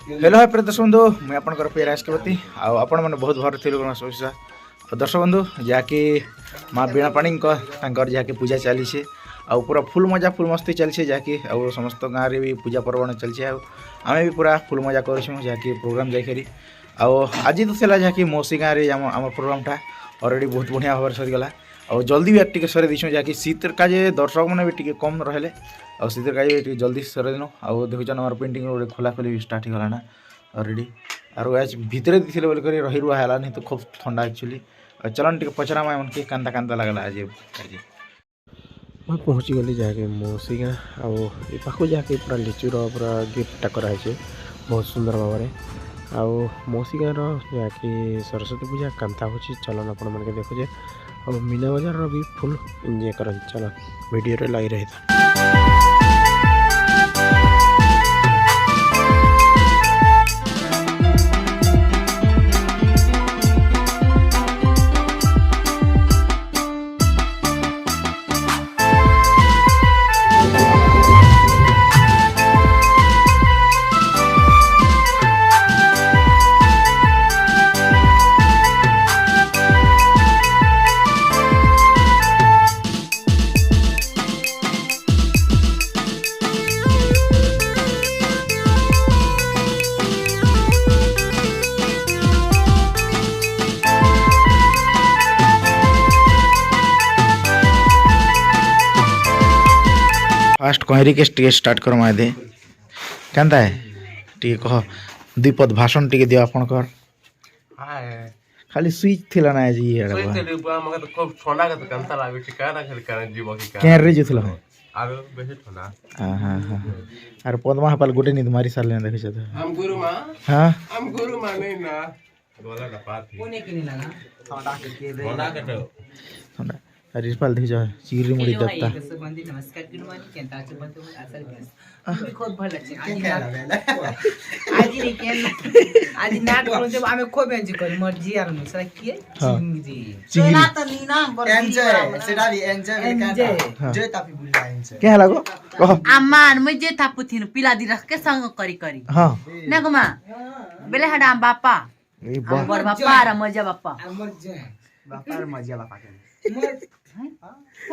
Hello hi प्रिय दर्शक बंधु मुझे आपंकर प्रिय राजकपति आपण मैंने बहुत भर थी दर्शक बंधु जहाँकि माँ बीणा पाणी जहाँकि पूजा चली पूरा फुल मजा फुल मस्ती चलছে जहाँकि समस्त गाँव में भी पूजा पर्वण चलছে आम भी पूरा फुल मजा करूँ जहाँकि प्रोग्राम जाकि आज तो था जहाँकि मौसी गाँव में आम प्रोग्रामटा अलरेडी बहुत बढ़िया भाव सरीगला और जल्दी भी टे सर देछुँ जहाँकि शीत काजे दर्शक मैंने भी टे कम रहे और शीत काजे जल्दी सर दिन और देखुन आम पेंटिंग गोटे खोला खोली भी स्टार्ट हो गलाना अलरेडी और आज भितर दी बोलिक रही रुआ है नहीं तो खूब ठंडा एक्चुअली चलन टे पचरा मैं उनके कांता कांता लगला आज मैं पहुँची गली जहाँकि मौसी गाँ आउ पाखु जहाँकि पूरा लिचुर पूरा गिफ्टा कराई बहुत सुंदर भाव में आउ मौसी गाँव जहाँकि सरस्वती पूजा कांता हो चलन आपण मैंने देखुचे और मीना बजार भी फुल एंजॉय कर चल वीडियो लगी रही था। फास्ट कहरी के टे स्टार्ट कर दे केनता है टे कह द्विपद भाषण टे दियो आपन कर खाली स्विच थिला ना जी एड़ा स्विच थिले मगे तो खूब ठंडा के कांता लागे ठिकाना खेल कर जीव की केन रे जो थिला आरो बेसी ठंडा हां अरे पद्मा हपाल गोटे नी मारी साल ने देखि छ हम गुरु मां हां हम गुरु मां नहीं ना बोला ना बात कोने के नहीं लगा ठंडा के तो ठंडा रिस्पाल देखि छ चिरी मुड़ी दत्ता नमस्कार गुड मॉर्निंग केनता छ बंधु आसल मी खूब भल छ आज नाट करू जब आमे खूब एंजॉय करी मर्जी आर न सरा के चिंगी सोना त नीना एंजॉय सेडा भी एंजॉय जे तापी बुला एंजॉय के लागो कह अम्मान मैं जे थापु थिनु पिला दि रख के संग करी करी हां नगमा बेले हडा बापा ए बा बर बापा र मजा बापा बापा र मजा बापा के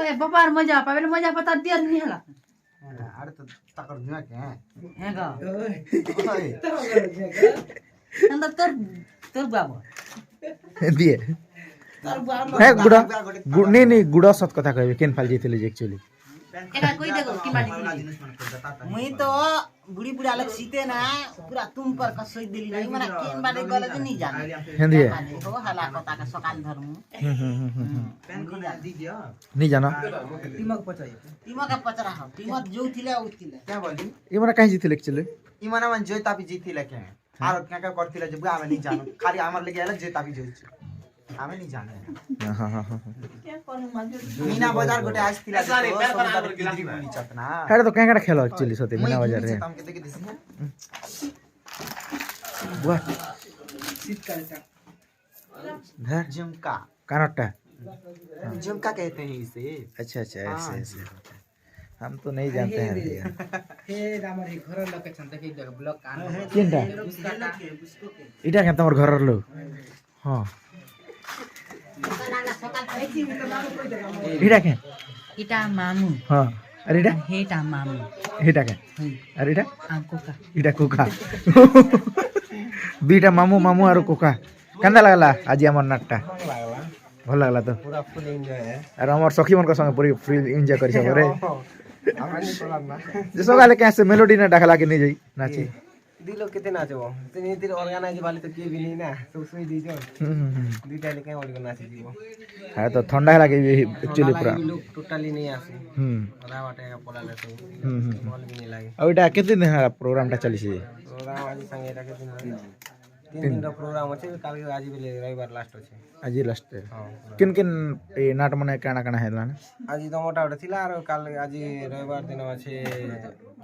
ए बापा र मजा बापा बेले मजा पता दियर नहीं हला अरे तो तकर जुआ के हेगा ओए अंदर तोर बाबा दिए तर बाबा है गुड़ा नहीं गुड़ा सत कथा कहबे केन फाल जेथिले एक्चुअली एका कोई देखो की बाटी मुई तो बुढ़ी बुढ़ा लग सीते ना पूरा तुम पर कसोई दिली नहीं मना केन बाटे गले तो नहीं जाने हेंदी हो हला कता का सकान धर्म पेन को दी दियो नहीं जाना टीमक पचाई टीमक का पचरा हो टीमक जो थिले उ थिले क्या बोली ये मना काहे जेथिले एक्चुअली ई माने मन जे तापी जीतिले के आरो क्या क्या करथिले जब आमे नहीं जानो खाली हमर लेके आला जे तापी जोइ आमे नहीं जाने हां क्या करू मजे मीना बाजार गोटे आज थिला सारी पैर पर आलो किदरी बुनी चतना हेडा तो केंगडा खेलो एक्चुअली सते मीना बाजार रे हम के देखे दिस बुआ सीट का घर झुमका कानटा झुमका कहते हैं इसे अच्छा ऐसे हम तो नहीं जानते हैं हे रामरी घर लोकेशन देखि देख ब्लॉक कान केनटा इटा के तमर घर लो हां इटा के इटा मामू हां अरे इटा हेटा मामू इटा के अरे इटा आंको का इटा कोका दुईटा मामू मामू और कोका केंदा लागला आज हमर नाटटा भल लागला तो पूरा फुल एंजॉय है अरे हमर सखी मन का संग पूरी फुल एंजॉय करि छ रे हमनी तोला ना जे सगाले कैसे मेलोडी ना डाखला के नहीं जाई नाची दिलो कितने नाचो तनी तिर ऑर्गेनाइज वाले तो के भी नहीं ना तो उसमें दीजो दुईटा लेके ओडी नाची जीवो है तो ठंडा लागे एक्चुअली पूरा लोग टोटली नहीं आसे बड़ा बाटे का पोला ले तो मॉल भी नहीं लागे अब इटा केते दिन है प्रोग्राम टा चली छी प्रोग्राम आज संगे रखे दिन 3 दिन का प्रोग्राम अछि काल आज भी रविवार लास्ट अछि आज लास्ट हां किन किन ए नाट मने काना काना है ना आज तो मोटा उठे थिला और काल आज रविवार दिन अछि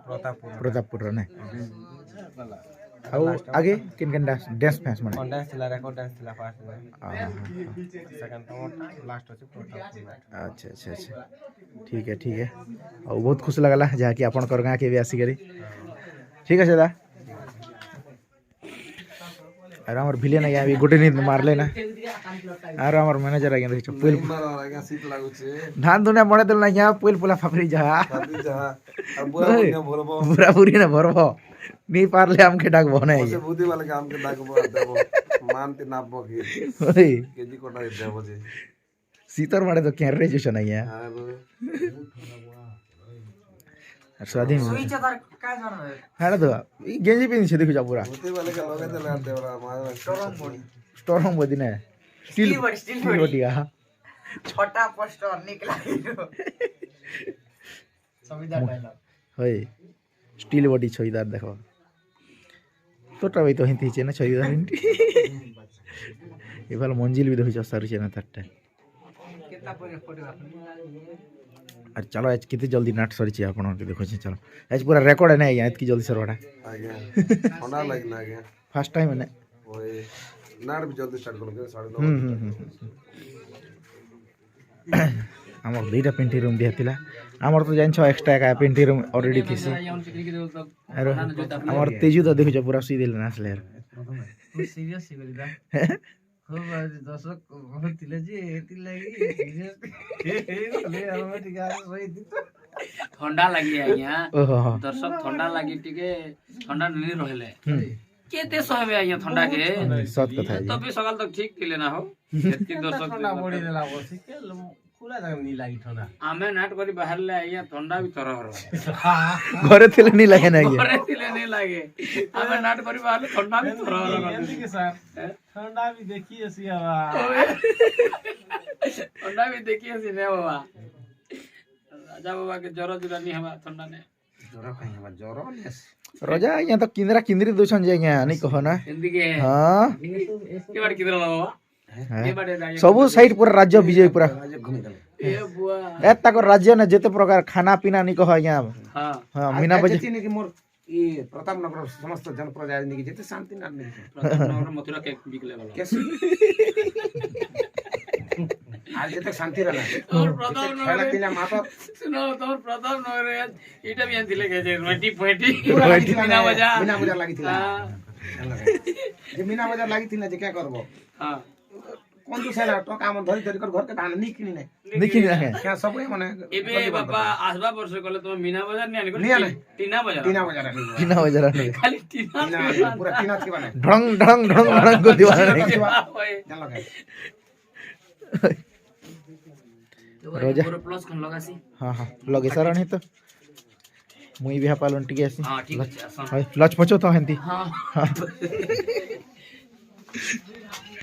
प्रतापपुर ने और आगे किन किन डांस फैंस मने डांस थिला रेकॉर्ड डांस थिला फास्ट में सेकंड तो मोटा लास्ट अछि प्रतापपुर अच्छा ठीक है और बहुत खुश लगला जहाँ कि अपन कर गाँव के भी आसी करी ठीक है दादा। আর আমার ভিলেন আজ্ঞা আমি গোটে নিদ মারলে না আর আমার ম্যানেজার আজ্ঞা দেখছ পুল ଆଜ୍ଞା ଶୀତ ଲାଗୁଛେ ଧାନ ଦୁନିଆ ବଣେଇ ଦେଲ ଆଜ୍ଞା ପୁଲ ପୁଲା ফাপরি যা ଖାଲି ଯାହା ଆଉ ବୁଢା ବୁଢା ଭରବ পুরা পুরি না ভরব নি পারলে আমকে ডাকবো না ସେ ବୁଦ୍ଧି ବାଲାକେ ଆମକେ ଡାକବ ଦେବ ମାନତି ନାପବ କି ওই କେଜି କଟା ଦେବ ଯେ শীতর মাঠে তো ক্যারে যেছ না আজ্ঞা ଆରୁ আর স্বাধীন সুইচ তার কাজ জানো হ্যাঁ তো এই গেঞ্জি পিনছে দেখো যা পুরা ବୁଦ୍ଧି ବାଲାକେ ଲଗେଇ ଦେଲେ আর ଦେବରା ମାର স্ট্রং বডি স্টরম বদি না স্টিল স্টিল স্টিল বটিয়া ছটা পোস্টার নিকলা সবিদা ডায়লগ হয় স্টিল বডি ছইদার দেখো তোটা ভাই তো হিন্তি হিচে না ছইদার হিন্তি এবার মঞ্জিল বি দেখছ সারুছে না তারটা कितना फोटोग्राफ আর চলো আজ কেতে জলদি নাট সরিছে আপনাকে দেখছি চলো আজ পুরা রেকর্ড है नहीं এত কি জলদি সরবাটা ଆଜ୍ଞା ଥଣ୍ଡା ଲାଗିଲା ଆଜ୍ଞା ফার্স্ট টাইম है ওই ନାଟ ବି ଜଲ୍ଦି ଷ୍ଟାର୍ଟ କଲୁ 9:30 আমার দুইটা পেন্টি রুম দিয়া ଥିଲା আমার তো জানছ এক্সট্রা একা পেন্টি রুম অলরেডি থিছে আর আমার তেজু তো দেখছ পুরা সুই দিল না আসলে सीरियस ही बोली दा हो दर्शक बहुत थिले जे एति लागि सीरियस ले हम टिका सही दित ଥଣ୍ଡା ଲାଗି ଆଜ୍ଞା ओहो ଦର୍ଶକ ଥଣ୍ଡା ଲାଗି ଟିକେ ଥଣ୍ଡା ନି ରହିଲେ କେତେ ସହବେ ଆଜ୍ଞା ଥଣ୍ଡା କେ ସତ କଥା ତ ବି ସକାଳ ତକ ଠିକ ଥିଲେ ନା ହୋ ଏତିକି ଦର୍ଶକ ठंडा बॉडी देला बसी के खुला जगह नी लागि ठंडा ଆମେ ନାଟ କରି ବାହାରିଲେ ଆଜ୍ଞା ଥଣ୍ଡା ବି ଥର ହର ঘরে ଥିଲେ নি লাগে না আজ্ঞା ଘରେ ଥିଲେ ନି ଲାଗେ ଆମେ ନାଟ କରି ବାହାରିଲେ ଥଣ୍ଡା ବି ଥର ହର एति के सर ठंडा भी देखी ऐसी हवा ଥଣ୍ଡା ବି ଦେଖି ଆସି ନେ ବାବା ରାଜା ବାବା के ଜ୍ୱର ଜୁରା ନି ହବା ଥଣ୍ଡା ନେ ଜ୍ୱର କାଇଁ ହବା ଜ୍ୱର ନେସ୍ রোজা আজ্ঞা তো কিন্দ্রা কিন্দ্রি দউছন যে আজ্ঞা নি কহ না ଏମିତିକି হ্যাঁ କି ବାଟ କିଦର ବାବା ଏ ବାଟେ ଆଜ୍ଞା ସବୁ ସାଇড পুরা রাজ্য বিজয় পুরা ঘুমি গেল ଏ ବୁଆ এ তাকর রাজ্য না যেতে প্রকার খানা পিনা নি কহ আজ্ঞা ହଁ হ্যাঁ মিনা বাজে ଯେତିକି କି ମୋର ଇ ପ୍ରତାପ ନଗର ସମସ୍ତ ଜନପ୍ରଜା ନେଇକି ଯେତେ ଶାନ୍ତି ନା ନେଇକି ପ୍ରତାପନଗର ମଥୁରା କେକ୍ ବିକିଲେ ଭଲ କେସି ଆজ ଯେତେ ଶାନ୍ତି ରହିଲା ତୋର ପ୍ରତାପନଗର ଖେଳ ଥିଲା ମାତ ଶୁଣ ତୋର ପ୍ରତାପନଗର ଏଇଟା ବି ଆଣିଥିଲେ କେ ରୋଟି ଫେଟି ପୁରା ଲାଗିଥିଲା ମିନା ବଜା ମିନା ବଜାର ଲାଗିଥିଲା ହଁ ଯେ ମିନା ବଜାର ଲାଗିଥିଲା ଯେ କେ କରବ ହଁ কোন তো সেলা টকা আমার ধরি ধরি করে ঘরকে ধান নি কিনি নাই দেখি না কে সব মানে ଏବେ ବାପା আসবা ବର୍ଷ କଲେ ତମେ ମିନା ବଜାର ନି ଆଣି ନି ଆନେ। ଟିନା বজার টিনা বাজার আনি কিনা বাজার নে খালি টিনা টিনা পুরা টিনা থিবা নাই ঢং ঢং ঢং ঢং কো দিবা জান লগে রোজা। পুরো প্লস কোন লগাসি হ্যাঁ হ্যাঁ লগে সারণ হে তো মুই বিহা পালন টিকে আসি হ্যাঁ ঠিক আছে আসাম হয় লচ পচো তো হেন্তি হ্যাঁ হ্যাঁ